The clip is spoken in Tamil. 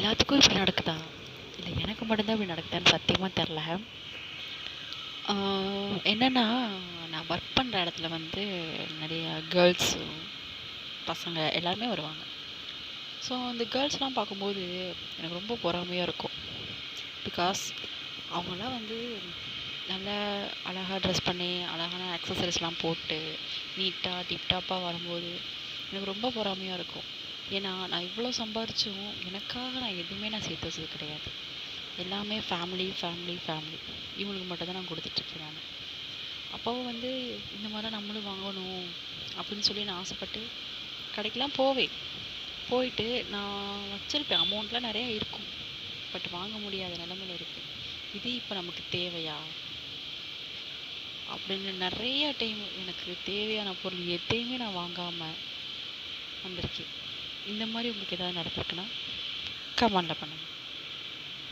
எல்லாத்துக்கும் இப்படி நடக்குதா? இல்லை எனக்கு மட்டும்தான் இப்படி நடக்குதான்னு சத்தியமாக தெரில. என்னென்னா, நான் ஒர்க் பண்ணுற இடத்துல வந்து நிறைய கேர்ள்ஸு பசங்க எல்லாருமே வருவாங்க. ஸோ அந்த கேர்ள்ஸ்லாம் பார்க்கும்போது எனக்கு ரொம்ப பொறாமையாக இருக்கும். பிகாஸ் அவங்களாம் வந்து நல்லா அழகாக ட்ரெஸ் பண்ணி அழகான அக்சசரிஸ்லாம் போட்டு நீட்டாக டிப்டாப்பாக வரும்போது எனக்கு ரொம்ப பொறாமையாக இருக்கும். ஏன்னா நான் இவ்வளோ சம்பாரிச்சும் எனக்காக நான் எதுவுமே சேர்த்து வச்சது கிடையாது. எல்லாமே ஃபேமிலி ஃபேமிலி ஃபேமிலி இவங்களுக்கு மட்டும் தான் நான் கொடுத்துட்ருக்கேன். நான் அப்போவும் வந்து இந்த மாதிரிலாம் நம்மளும் வாங்கணும் அப்படின்னு சொல்லி நான் ஆசைப்பட்டு கடைக்கெலாம் போவேன். போயிட்டு நான் வச்சுருப்பேன், அமௌண்ட்லாம் நிறையா இருக்கும், பட் வாங்க முடியாத நிலமையில இருக்குது. இது இப்போ நமக்கு தேவையா அப்படின்னு நிறைய டைம் எனக்கு தேவையான பொருள் எதையுமே நான் வாங்காமல் வந்திருக்கேன். இந்த மாதிரி உங்களுக்கு ஏதாவது நடந்திருக்குன்னா கமெண்டில் பண்ணுங்கள்.